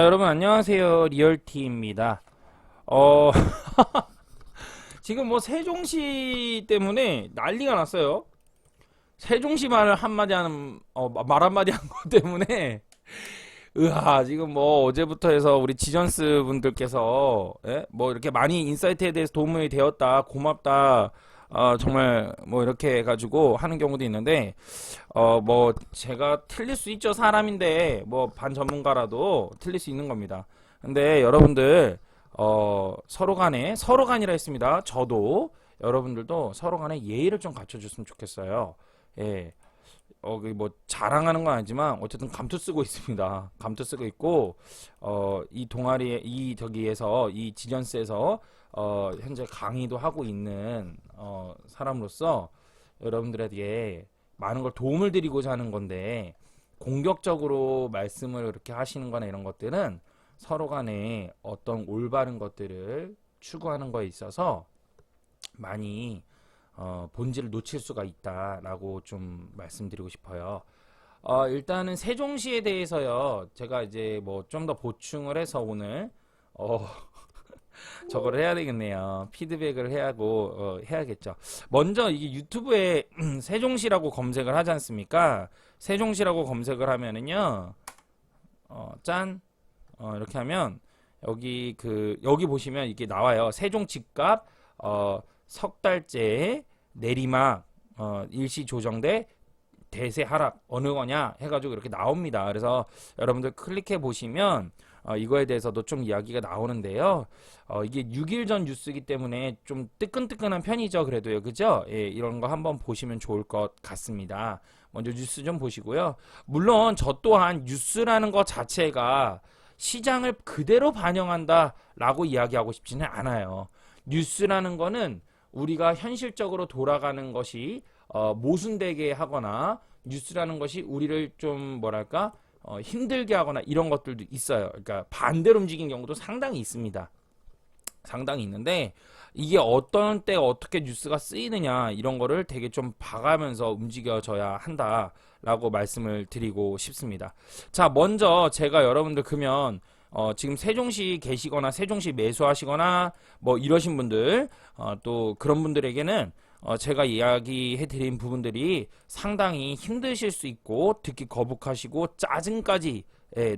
여러분 안녕하세요. 리얼티입니다. 어 지금 뭐 세종시 때문에 난리가 났어요. 세종시 말을 한마디 하는 말 한마디 한 것 때문에 지금 뭐 어제부터 해서 우리 지전스 분들께서 뭐 이렇게 많이 인사이트에 대해서 도움이 되었다, 고맙다, 정말 뭐 이렇게 해가지고 하는 경우도 있는데 뭐 제가 틀릴 수 있죠. 사람인데 뭐 반전문가라도 틀릴 수 있는 겁니다. 근데 여러분들 서로 간이라 했습니다. 저도 여러분들도 서로 간에 예의를 좀 갖춰줬으면 좋겠어요. 예. 뭐 자랑하는 건 아니지만 어쨌든 감투 쓰고 있습니다. 감투 쓰고 있고 이 동아리에 이 저기에서 이 지전스에서 현재 강의도 하고 있는 사람으로서 여러분들에게 많은 걸 도움을 드리고자 하는 건데 공격적으로 말씀을 그렇게 하시는 거나 이런 것들은 서로 간에 어떤 올바른 것들을 추구하는 거에 있어서 많이 본질을 놓칠 수가 있다라고 좀 말씀드리고 싶어요. 일단은 세종시에 대해서요. 제가 이제 뭐 좀 더 보충을 해서 오늘 어, 저거를 해야 되겠네요. 피드백을 해야겠죠. 먼저 이게 유튜브에 세종시라고 검색을 하지 않습니까? 세종시라고 검색을 하면은요. 짠. 이렇게 하면 여기 보시면 이게 나와요. 세종 집값 석 달째 내리막 일시 조정대 대세 하락 어느 거냐 해가지고 이렇게 나옵니다. 그래서 여러분들 클릭해 보시면 이거에 대해서도 좀 이야기가 나오는데요. 이게 6일 전 뉴스이기 때문에 좀 뜨끈뜨끈한 편이죠. 그래도요. 그죠? 예, 이런 거 한번 보시면 좋을 것 같습니다. 먼저 뉴스 좀 보시고요. 물론 저 또한 뉴스라는 것 자체가 시장을 그대로 반영한다라고 이야기하고 싶지는 않아요. 뉴스라는 거는 우리가 현실적으로 돌아가는 것이 모순되게 하거나 뉴스라는 것이 우리를 좀 뭐랄까 힘들게 하거나 이런 것들도 있어요. 그러니까 반대로 움직이는 경우도 상당히 있습니다. 상당히 있는데 이게 어떤 때 어떻게 뉴스가 쓰이느냐 이런 거를 되게 좀 봐가면서 움직여져야 한다라고 말씀을 드리고 싶습니다. 자, 먼저 제가 여러분들 그러면 지금 세종시 계시거나 세종시 매수하시거나 뭐 이러신 분들 또 그런 분들에게는 제가 이야기해 드린 부분들이 상당히 힘드실 수 있고 듣기 거북하시고 짜증까지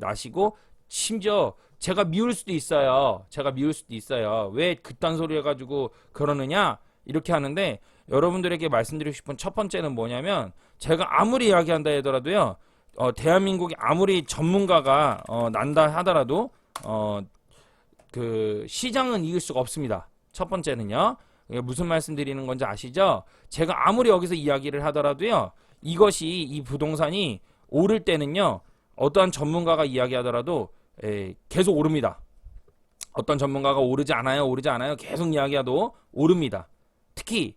나시고 심지어 제가 미울 수도 있어요. 제가 미울 수도 있어요. 왜 그딴 소리 해가지고 그러느냐 이렇게 하는데 여러분들에게 말씀드리고 싶은 첫 번째는 뭐냐면 제가 아무리 이야기한다 하더라도요. 대한민국이 아무리 전문가가 난다 하더라도 그 시장은 이길 수가 없습니다. 첫 번째는요. 무슨 말씀 드리는 건지 아시죠? 제가 아무리 여기서 이야기를 하더라도요. 이것이 이 부동산이 오를 때는요. 어떠한 전문가가 이야기하더라도 계속 오릅니다. 어떤 전문가가 오르지 않아요 계속 이야기해도 오릅니다. 특히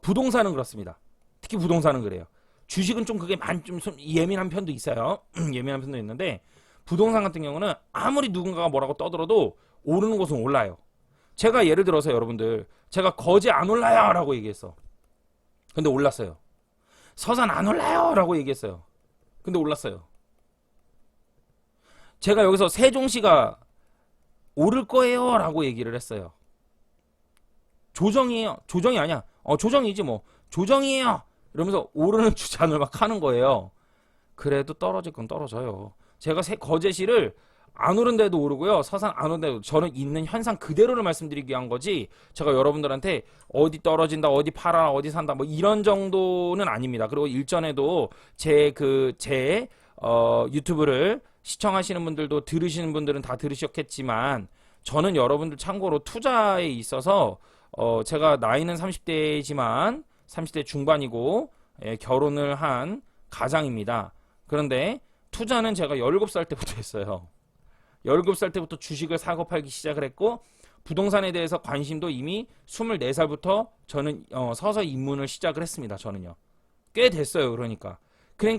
부동산은 그렇습니다. 특히 부동산은 그래요. 주식은 좀 그게 좀 예민한 편도 있어요. 예민한 편도 있는데 부동산 같은 경우는 아무리 누군가가 뭐라고 떠들어도 오르는 곳은 올라요. 제가 예를 들어서 여러분들 제가 거제 안 올라요 라고 얘기했어. 근데 올랐어요. 서산 안 올라요 라고 얘기했어요. 근데 올랐어요. 제가 여기서 세종시가 오를 거예요 라고 얘기를 했어요. 조정이에요. 조정이 아니야. 조정이지 뭐. 조정이에요. 이러면서 오르는 주장을 막 하는 거예요. 그래도 떨어질 건 떨어져요. 제가 거제시를 안 오른데도 오르고요. 서산 안 오른데도 저는 있는 현상 그대로를 말씀드리기 위한 거지 제가 여러분들한테 어디 떨어진다 어디 팔아 어디 산다 뭐 이런 정도는 아닙니다. 그리고 일전에도 제 유튜브를 시청하시는 분들도 들으시는 분들은 다 들으셨겠지만 저는 여러분들 참고로 투자에 있어서 제가 나이는 30대지만 30대 중반이고 결혼을 한 가장입니다. 그런데 투자는 제가 17살 때부터 했어요. 17살 때부터 주식을 사고 팔기 시작을 했고 부동산에 대해서 관심도 이미 24살부터 저는 서서히 입문을 시작을 했습니다. 저는요. 꽤 됐어요. 그러니까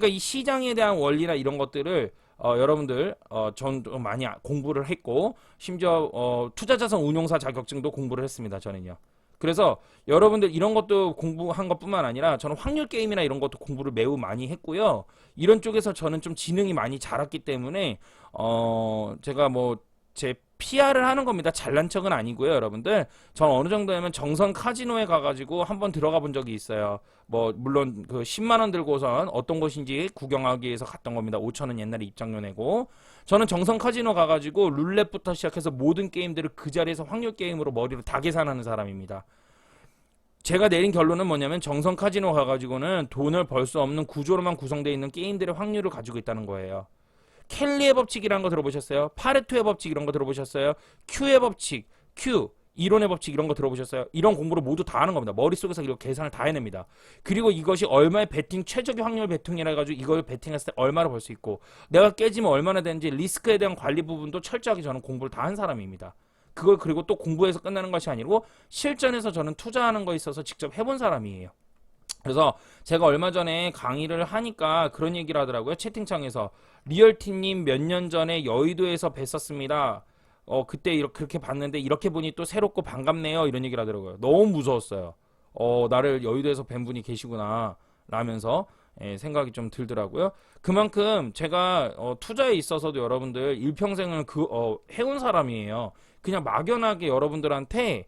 이 시장에 대한 원리나 이런 것들을 여러분들 전 많이 공부를 했고 심지어 투자자산 운용사 자격증도 공부를 했습니다. 저는요. 그래서 여러분들 이런 것도 공부한 것뿐만 아니라 저는 확률 게임이나 이런 것도 공부를 매우 많이 했고요. 이런 쪽에서 저는 좀 지능이 많이 자랐기 때문에 제가 뭐 제 PR을 하는 겁니다. 잘난 척은 아니고요, 여러분들. 전 어느 정도냐면 정선 카지노에 가가지고 한번 들어가 본 적이 있어요. 뭐 물론 그 10만 원 들고선 어떤 곳인지 구경하기 위해서 갔던 겁니다. 5천 원 옛날에 입장료 내고. 저는 정선 카지노 가가지고 룰렛부터 시작해서 모든 게임들을 그 자리에서 확률 게임으로 머리로 다 계산하는 사람입니다. 제가 내린 결론은 뭐냐면 정선 카지노 가가지고는 돈을 벌 수 없는 구조로만 구성되어 있는 게임들의 확률을 가지고 있다는 거예요. 켈리의 법칙이라는 거 들어보셨어요? 파레토의 법칙 이런 거 들어보셨어요? Q의 법칙, Q, 이론의 법칙 이런 거 들어보셨어요? 이런 공부를 모두 다 하는 겁니다. 머릿속에서 이렇게 계산을 다 해냅니다. 그리고 이것이 얼마의 베팅, 최적의 확률 베팅이라 해가지고 이걸 베팅했을 때 얼마를 벌 수 있고 내가 깨지면 얼마나 되는지 리스크에 대한 관리 부분도 철저하게 저는 공부를 다 한 사람입니다. 그걸 그리고 또 공부해서 끝나는 것이 아니고 실전에서 저는 투자하는 거에 있어서 직접 해본 사람이에요. 그래서 제가 얼마 전에 강의를 하니까 그런 얘기를 하더라고요. 채팅창에서 리얼티님 몇 년 전에 여의도에서 뵀었습니다. 그때 이렇게 그렇게 봤는데 이렇게 보니 또 새롭고 반갑네요. 이런 얘기를 하더라고요. 너무 무서웠어요. 나를 여의도에서 뵌 분이 계시구나 라면서 생각이 좀 들더라고요. 그만큼 제가 투자에 있어서도 여러분들 일평생을 해온 사람이에요. 그냥 막연하게 여러분들한테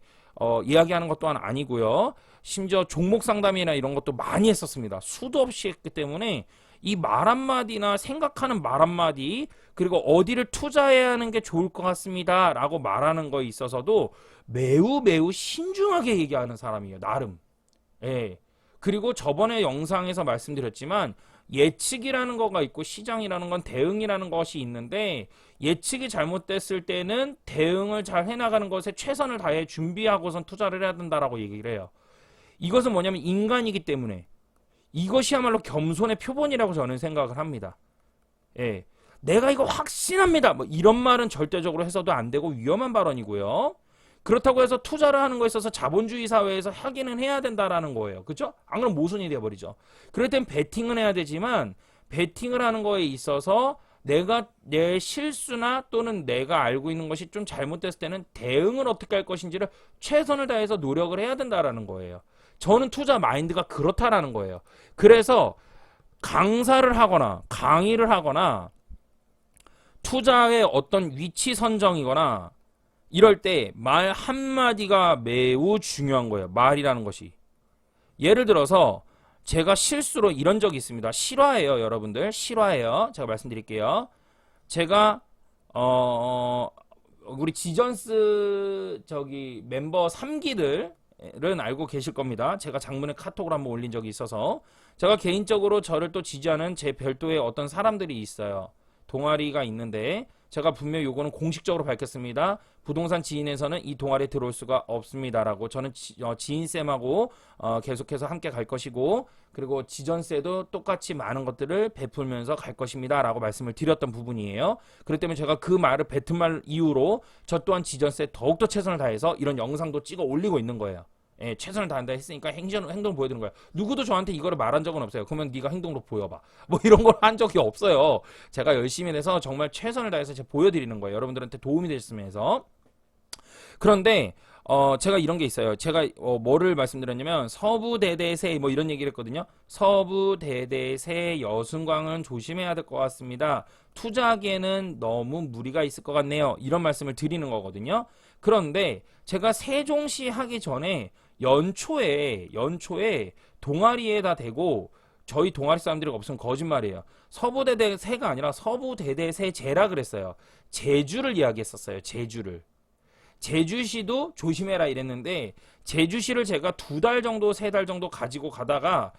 이야기하는 것 또한 아니고요. 심지어 종목 상담이나 이런 것도 많이 했었습니다. 수도 없이 했기 때문에 이 말 한마디나 생각하는 말 한마디 그리고 어디를 투자해야 하는 게 좋을 것 같습니다 라고 말하는 거에 있어서도 매우 매우 신중하게 얘기하는 사람이에요. 나름. 예. 그리고 저번에 영상에서 말씀드렸지만 예측이라는 거가 있고 시장이라는 건 대응이라는 것이 있는데 예측이 잘못됐을 때는 대응을 잘 해나가는 것에 최선을 다해 준비하고선 투자를 해야 된다라고 얘기를 해요. 이것은 뭐냐면 인간이기 때문에 이것이야말로 겸손의 표본이라고 저는 생각을 합니다. 예. 내가 이거 확신합니다. 뭐 이런 말은 절대적으로 해서도 안 되고 위험한 발언이고요. 그렇다고 해서 투자를 하는 거에 있어서 자본주의 사회에서 하기는 해야 된다라는 거예요. 그죠? 안 그러면 모순이 되어버리죠. 그럴 땐 베팅은 해야 되지만 베팅을 하는 거에 있어서 내가 내 실수나 또는 내가 알고 있는 것이 좀 잘못됐을 때는 대응을 어떻게 할 것인지를 최선을 다해서 노력을 해야 된다라는 거예요. 저는 투자 마인드가 그렇다라는 거예요. 그래서 강사를 하거나 강의를 하거나 투자의 어떤 위치 선정이거나 이럴 때 말 한마디가 매우 중요한 거예요. 말이라는 것이. 예를 들어서 제가 실수로 이런 적이 있습니다. 실화예요, 여러분들. 실화예요. 제가 말씀드릴게요. 제가 우리 지전스 멤버 3기들은 알고 계실 겁니다. 제가 장문에 카톡을 한번 올린 적이 있어서 제가 개인적으로 저를 또 지지하는 제 별도의 어떤 사람들이 있어요. 동아리가 있는데 제가 분명히 요거는 공식적으로 밝혔습니다. 부동산 지인에서는 이 동아리에 들어올 수가 없습니다라고. 저는 지인쌤하고 계속해서 함께 갈 것이고 그리고 지전세도 똑같이 많은 것들을 베풀면서 갈 것입니다 라고 말씀을 드렸던 부분이에요. 그렇기 때문에 제가 그 말을 뱉은 말 이후로 저 또한 지전세에 더욱더 최선을 다해서 이런 영상도 찍어 올리고 있는 거예요. 예, 최선을 다한다 했으니까 행동을 보여드는 거예요. 누구도 저한테 이거를 말한 적은 없어요. 그러면 네가 행동으로 보여봐. 뭐 이런 걸 한 적이 없어요. 제가 열심히 해서 정말 최선을 다해서 제가 보여드리는 거예요. 여러분들한테 도움이 됐으면 해서. 그런데 제가 이런 게 있어요. 제가 뭐를 말씀드렸냐면 서부대대세 뭐 이런 얘기를 했거든요. 서부대대세 여순광은 조심해야 될 것 같습니다. 투자하기에는 너무 무리가 있을 것 같네요. 이런 말씀을 드리는 거거든요. 그런데 제가 세종시 하기 전에 연초에 동아리에다 대고 저희 동아리 사람들이 없으면 거짓말이에요. 서부대대세가 아니라 서부대대세제라 그랬어요. 제주를 이야기했었어요. 제주를. 제주시도 조심해라 이랬는데 제주시를 제가 2달 정도 3달 정도 가지고 가다가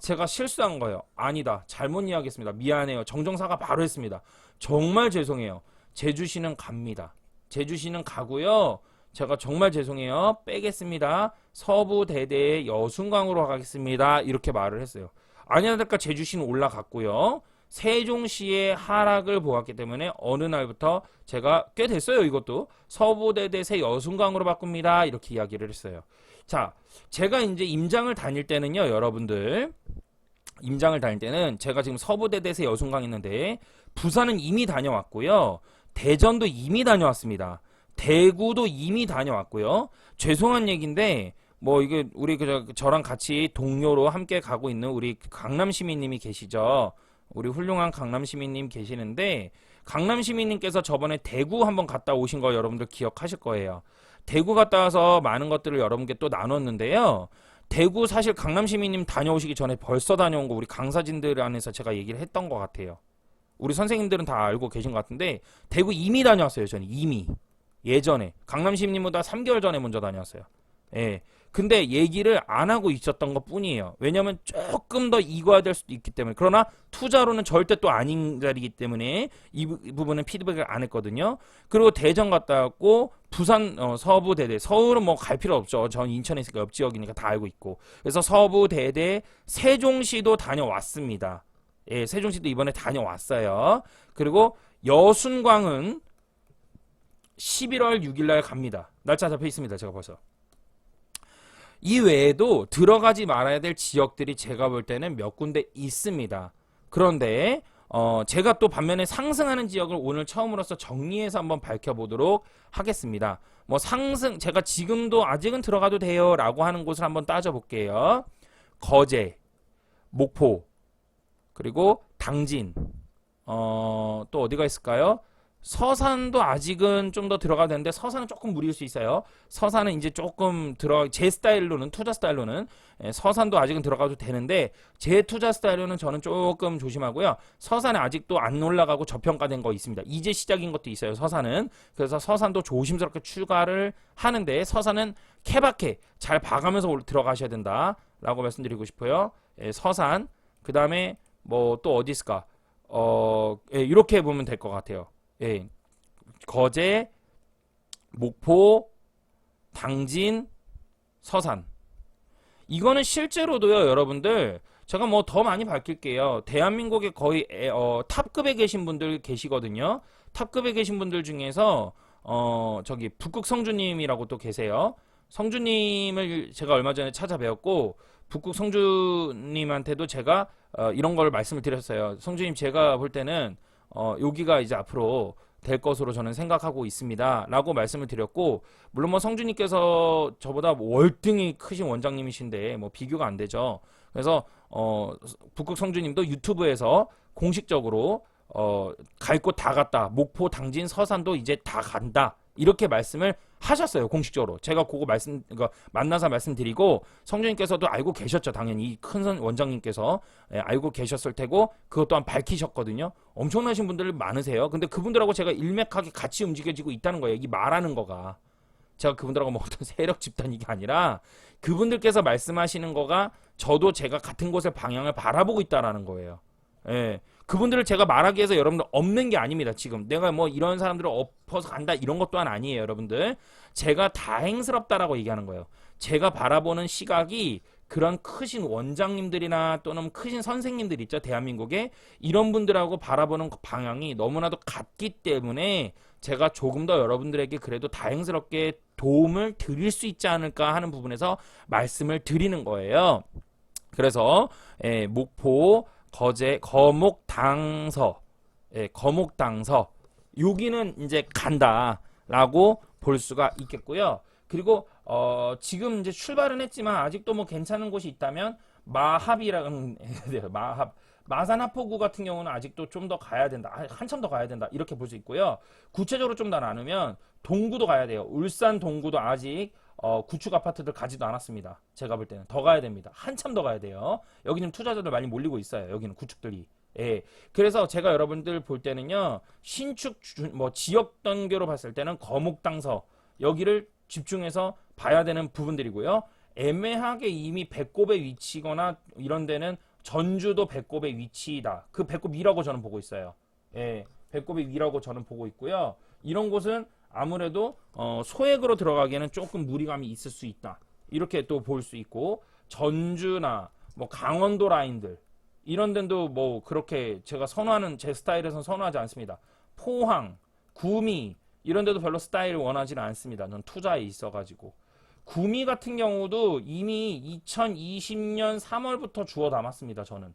제가 실수한 거예요. 아니다. 잘못 이야기했습니다. 미안해요. 정정사과 바로 했습니다. 정말 죄송해요. 제주시는 갑니다. 제주시는 가고요. 제가 정말 죄송해요. 빼겠습니다. 서부대대의 여순광으로 가겠습니다. 이렇게 말을 했어요. 아니하니까 제주시는 올라갔고요. 세종시의 하락을 보았기 때문에 어느 날부터 제가 꽤 됐어요. 이것도 서부대대세 여순광으로 바꿉니다. 이렇게 이야기를 했어요. 자, 제가 이제 임장을 다닐 때는요, 여러분들 임장을 다닐 때는 제가 지금 서부대대세 여순광 있는데 부산은 이미 다녀왔고요. 대전도 이미 다녀왔습니다. 대구도 이미 다녀왔고요. 죄송한 얘기인데 뭐 이게 우리 저랑 같이 동료로 함께 가고 있는 우리 강남 시민님이 계시죠. 우리 훌륭한 강남 시민님 계시는데 강남 시민님께서 저번에 대구 한번 갔다 오신 거 여러분들 기억하실 거예요. 대구 갔다 와서 많은 것들을 여러분께 또 나눴는데요. 대구 사실 강남 시민님 다녀오시기 전에 벌써 다녀온 거 우리 강사진들 안에서 제가 얘기를 했던 것 같아요. 우리 선생님들은 다 알고 계신 것 같은데 대구 이미 다녀왔어요. 저는 이미 예전에 강남 시민님보다 3개월 전에 먼저 다녀왔어요. 예. 근데 얘기를 안 하고 있었던 것 뿐이에요. 왜냐면 조금 더 익어야 될 수도 있기 때문에. 그러나 투자로는 절대 또 아닌 자리이기 때문에 이 부분은 피드백을 안 했거든요. 그리고 대전 갔다 왔고 부산 서부대대 서울은 뭐 갈 필요 없죠. 전 인천에 있으니까 옆 지역이니까 다 알고 있고. 그래서 서부대대 세종시도 다녀왔습니다. 예, 세종시도 이번에 다녀왔어요. 그리고 여순광은 11월 6일 날 갑니다. 날짜 잡혀 있습니다. 제가 벌써. 이 외에도 들어가지 말아야 될 지역들이 제가 볼 때는 몇 군데 있습니다. 그런데 제가 또 반면에 상승하는 지역을 오늘 처음으로서 정리해서 한번 밝혀보도록 하겠습니다. 뭐 상승 제가 지금도 아직은 들어가도 돼요 라고 하는 곳을 한번 따져볼게요. 거제, 목포, 그리고 당진, 또 어디가 있을까요? 서산도 아직은 좀 더 들어가야 되는데 서산은 조금 무리일 수 있어요. 서산은 이제 조금 제 스타일로는 투자 스타일로는 서산도 아직은 들어가도 되는데 제 투자 스타일로는 저는 조금 조심하고요. 서산에 아직도 안 올라가고 저평가된 거 있습니다. 이제 시작인 것도 있어요. 서산은. 그래서 서산도 조심스럽게 추가를 하는데 서산은 케바케 잘 봐가면서 들어가셔야 된다라고 말씀드리고 싶어요. 서산 그 다음에 뭐 또 어디 있을까? 이렇게 보면 될 것 같아요. 예, 거제, 목포, 당진, 서산. 이거는 실제로도요, 여러분들. 제가 뭐 더 많이 밝힐게요. 대한민국에 거의 탑급에 계신 분들 계시거든요. 탑급에 계신 분들 중에서 저기 북극 성주님이라고 또 계세요. 성주님을 제가 얼마 전에 찾아뵈었고 북극 성주님한테도 제가 이런 걸 말씀을 드렸어요. 성주님 제가 볼 때는 여기가 이제 앞으로 될 것으로 저는 생각하고 있습니다. 라고 말씀을 드렸고, 물론 뭐 성주님께서 저보다 월등히 크신 원장님이신데, 뭐 비교가 안 되죠. 그래서, 북극 성주님도 유튜브에서 공식적으로, 갈 곳 다 갔다. 목포, 당진, 서산도 이제 다 간다. 이렇게 말씀을 하셨어요. 공식적으로. 제가 그거 그러니까 만나서 말씀드리고 성주님께서도 알고 계셨죠. 당연히 이 큰 원장님께서 알고 계셨을 테고 그것 또한 밝히셨거든요. 엄청나신 분들 많으세요. 근데 그분들하고 제가 일맥하게 같이 움직여지고 있다는 거예요. 이 말하는 거가. 제가 그분들하고 뭐 어떤 세력 집단이 아니라 그분들께서 말씀하시는 거가 저도 제가 같은 곳의 방향을 바라보고 있다라는 거예요. 예. 그분들을 제가 말하기 위해서 여러분들 없는 게 아닙니다. 지금 내가 뭐 이런 사람들을 엎어서 간다 이런 것 또한 아니에요. 여러분들 제가 다행스럽다라고 얘기하는 거예요. 제가 바라보는 시각이 그런 크신 원장님들이나 또는 크신 선생님들 있죠. 대한민국에 이런 분들하고 바라보는 방향이 너무나도 같기 때문에 제가 조금 더 여러분들에게 그래도 다행스럽게 도움을 드릴 수 있지 않을까 하는 부분에서 말씀을 드리는 거예요. 그래서 목포 거제, 거목당서, 거목당서, 여기는 이제 간다라고 볼 수가 있겠고요. 그리고 지금 이제 출발은 했지만 아직도 뭐 괜찮은 곳이 있다면 마합이라는 마합, 마산 하포구 같은 경우는 아직도 좀 더 가야 된다, 한참 더 가야 된다 이렇게 볼 수 있고요. 구체적으로 좀 더 나누면 동구도 가야 돼요. 울산 동구도 아직 구축 아파트들 가지도 않았습니다. 제가 볼 때는 더 가야 됩니다. 한참 더 가야 돼요. 여기는 투자자들 많이 몰리고 있어요. 여기는 구축들이. 예. 그래서 제가 여러분들 볼 때는요. 신축 뭐 지역 단계로 봤을 때는 거목당서 여기를 집중해서 봐야 되는 부분들이고요. 애매하게 이미 배꼽에 위치거나 이런 데는 전주도 배꼽의 위치이다. 그 배꼽 위라고 저는 보고 있어요. 예. 배꼽의 위라고 저는 보고 있고요. 이런 곳은 아무래도 소액으로 들어가기에는 조금 무리감이 있을 수 있다. 이렇게 또 볼 수 있고 전주나 뭐 강원도 라인들 이런 데도 뭐 그렇게 제가 선호하는 제 스타일에서는 선호하지 않습니다. 포항, 구미 이런 데도 별로 스타일 원하지는 않습니다. 전 투자에 있어가지고 구미 같은 경우도 이미 2020년 3월부터 주워 담았습니다. 저는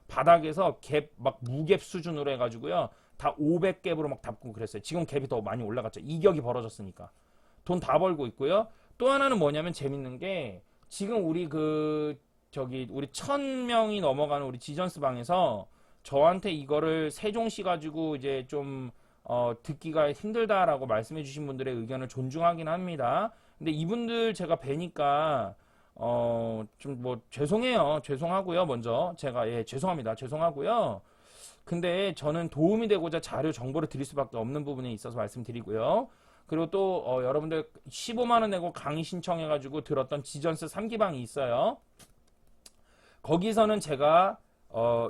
바닥에서 갭 막 무갭 수준으로 해가지고요. 다 500갭으로 막 담고 그랬어요. 지금 갭이 더 많이 올라갔죠. 이격이 벌어졌으니까. 돈 다 벌고 있고요. 또 하나는 뭐냐면 재밌는 게 지금 우리 우리 1000명이 넘어가는 우리 지전스 방에서 저한테 이거를 세종시 가지고 이제 좀 듣기가 힘들다라고 말씀해 주신 분들의 의견을 존중하긴 합니다. 근데 이분들 제가 뵈니까 좀 뭐 죄송해요. 죄송하고요. 먼저 제가 죄송합니다. 죄송하고요. 근데 저는 도움이 되고자 자료 정보를 드릴 수밖에 없는 부분에 있어서 말씀드리고요. 그리고 또 여러분들 15만 원 내고 강의 신청해 가지고 들었던 지전스 3기방이 있어요. 거기서는 제가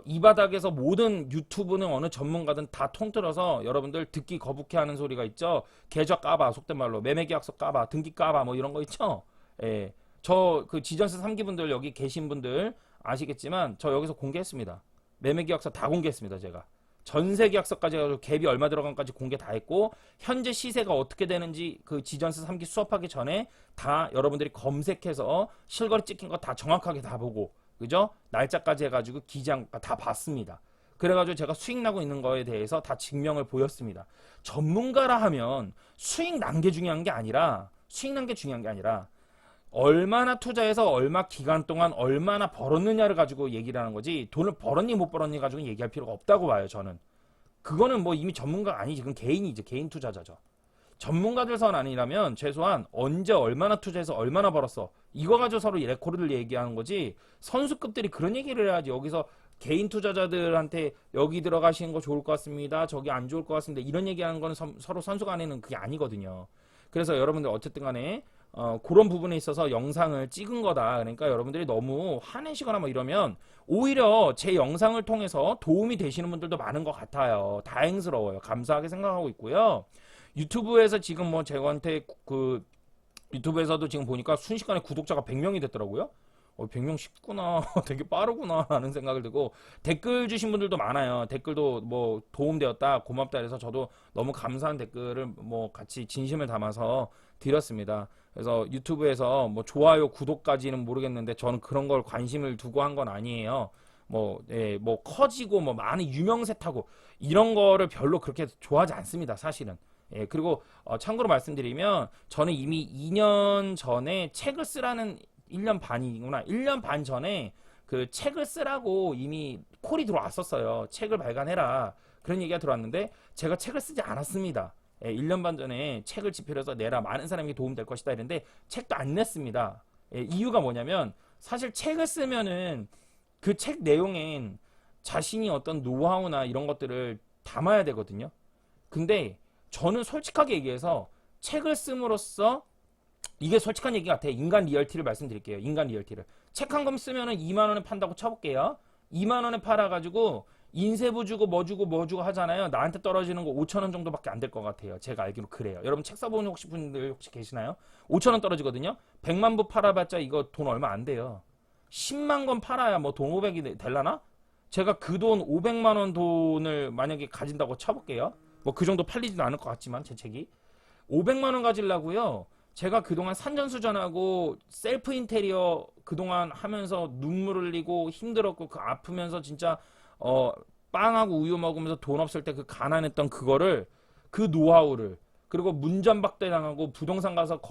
이 바닥에서 모든 유튜브는 어느 전문가든 다 통틀어서 여러분들 듣기 거북해하는 소리가 있죠. 계좌 까봐, 속된 말로 매매계약서 까봐, 등기 까봐, 뭐 이런 거 있죠. 예, 저 그 지전스 3기분들 여기 계신 분들 아시겠지만 저 여기서 공개했습니다. 매매계약서 다 공개했습니다. 제가 전세계약서까지 해가지고 갭이 얼마 들어간까지 공개 다 했고 현재 시세가 어떻게 되는지 그 지전스 3기 수업하기 전에 다 여러분들이 검색해서 실거래 찍힌 거 다 정확하게 다 보고, 그죠? 날짜까지 해가지고 기장 다 봤습니다. 그래가지고 제가 수익 나고 있는 거에 대해서 다 증명을 보였습니다. 전문가라 하면 수익 난 게 중요한 게 아니라 얼마나 투자해서 얼마 기간 동안 얼마나 벌었느냐를 가지고 얘기를 하는 거지, 돈을 벌었니 못 벌었니 가지고 얘기할 필요가 없다고 봐요. 저는 그거는 뭐 이미 전문가가 아니지. 그건 개인이죠. 개인 투자자죠. 전문가들 선 아니라면 최소한 언제 얼마나 투자해서 얼마나 벌었어 이거 가지고 서로 레코드를 얘기하는 거지, 선수급들이 그런 얘기를 해야지. 여기서 개인 투자자들한테 여기 들어가시는 거 좋을 것 같습니다, 저기 안 좋을 것 같습니다, 이런 얘기하는 거는 서로 선수 간에는 그게 아니거든요. 그래서 여러분들 어쨌든 간에 그런 부분에 있어서 영상을 찍은 거다. 그러니까 여러분들이 너무 화내시거나 뭐 이러면 오히려 제 영상을 통해서 도움이 되시는 분들도 많은 것 같아요. 다행스러워요. 감사하게 생각하고 있고요. 유튜브에서 지금 뭐 저한테 유튜브에서도 지금 보니까 순식간에 구독자가 100명이 됐더라고요. 100명 쉽구나. 되게 빠르구나 라는 생각을 들고, 댓글 주신 분들도 많아요. 댓글도 뭐 도움되었다, 고맙다 그래서 저도 너무 감사한 댓글을 뭐 같이 진심을 담아서 드렸습니다. 그래서 유튜브에서 뭐 좋아요 구독까지는 모르겠는데 저는 그런 걸 관심을 두고 한 건 아니에요. 뭐 커지고 뭐 많은 유명세 타고 이런 거를 별로 그렇게 좋아하지 않습니다, 사실은. 그리고 참고로 말씀드리면 저는 이미 2년 전에 책을 쓰라는 1년 반이구나. 1년 반 전에 그 책을 쓰라고 이미 콜이 들어왔었어요. 책을 발간해라. 그런 얘기가 들어왔는데 제가 책을 쓰지 않았습니다. 1년 반 전에 책을 집필해서 내라. 많은 사람에게 도움될 것이다. 이랬는데 책도 안 냈습니다. 이유가 뭐냐면 사실 책을 쓰면은 그 책 내용엔 자신이 어떤 노하우나 이런 것들을 담아야 되거든요. 근데 저는 솔직하게 얘기해서 책을 씀으로써, 이게 솔직한 얘기 같아. 인간 리얼티를 말씀드릴게요. 인간 리얼티를. 책 한 권 쓰면은 2만 원에 판다고 쳐볼게요. 2만 원에 팔아가지고 인쇄부 주고 뭐 주고 뭐 주고 하잖아요. 나한테 떨어지는 거 5천 원 정도밖에 안 될 것 같아요. 제가 알기로 그래요. 여러분 책 써보는 분들 혹시 계시나요? 5천 원 떨어지거든요. 100만 부 팔아봤자 이거 돈 얼마 안 돼요. 10만 권 팔아야 뭐 돈 500이 될라나? 제가 그 돈 500만 원 돈을 만약에 가진다고 쳐볼게요. 뭐 그 정도 팔리지는 않을 것 같지만 제 책이 500만 원 가지려고요. 제가 그동안 산전수전하고 셀프 인테리어 그동안 하면서 눈물 흘리고 힘들었고 그 아프면서 진짜 빵하고 우유 먹으면서 돈 없을 때 그 가난했던 그거를, 그 노하우를, 그리고 문전박대 당하고 부동산 가서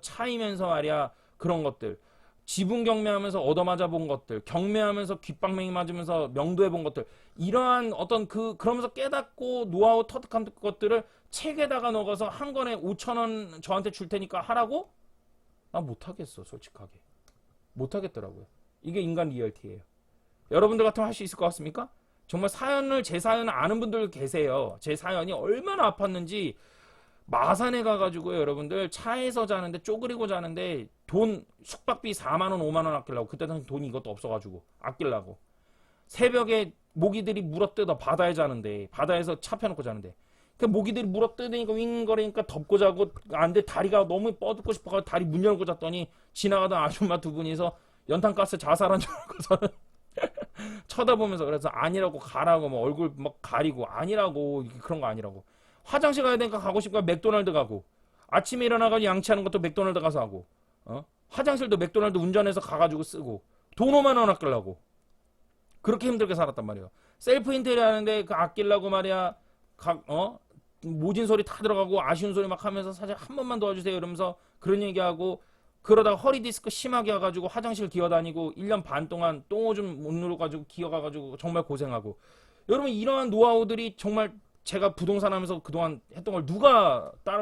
차이면서 말이야 그런 것들, 지분 경매하면서 얻어맞아 본 것들, 경매하면서 귓방맹이 맞으면서 명도해 본 것들, 이러한 어떤 그러면서 깨닫고 노하우 터득한 것들을 책에다가 넣어서 한 권에 5천 원 저한테 줄 테니까 하라고? 나 못하겠어. 솔직하게 못하겠더라고요. 이게 인간 리얼티예요. 여러분들 같으면 할 수 있을 것 같습니까? 정말 제 사연을 아는 분들 계세요. 제 사연이 얼마나 아팠는지. 마산에 가가지고요, 여러분들 차에서 자는데, 쪼그리고 자는데 돈 숙박비 4만원 5만원 아끼려고, 그때 당시 돈이 이것도 없어가지고 아끼려고 새벽에 모기들이 물어뜯어. 바다에 자는데, 바다에서 차 펴놓고 자는데 그 모기들이 물어뜯으니까 윙거리니까 덮고 자고, 안돼 다리가 너무 뻗고 싶어가지고 다리 문 열고 잤더니 지나가던 아줌마 두 분이서 연탄가스 자살한 줄 알고서는 쳐다보면서, 그래서 아니라고 가라고 뭐 얼굴 막 가리고, 아니라고 그런 거 아니라고. 화장실 가야 되니까 가고 싶으니까 맥도날드 가고, 아침에 일어나가지고 양치하는 것도 맥도날드 가서 하고, 화장실도 맥도날드 운전해서 가가지고 쓰고, 돈 5만 원 아끼려고 그렇게 힘들게 살았단 말이에요. 셀프 인테리어 하는데 그 아끼려고 말이야, 모진 소리 다 들어가고 아쉬운 소리 막 하면서 사실 한 번만 도와주세요 이러면서 그런 얘기하고, 그러다가 허리 디스크 심하게 와가지고 화장실 기어다니고 1년 반 동안 똥오줌 못 누러가지고 기어가가지고 정말 고생하고. 여러분 이러한 노하우들이 정말 제가 부동산 하면서 그동안 했던 걸 누가 따라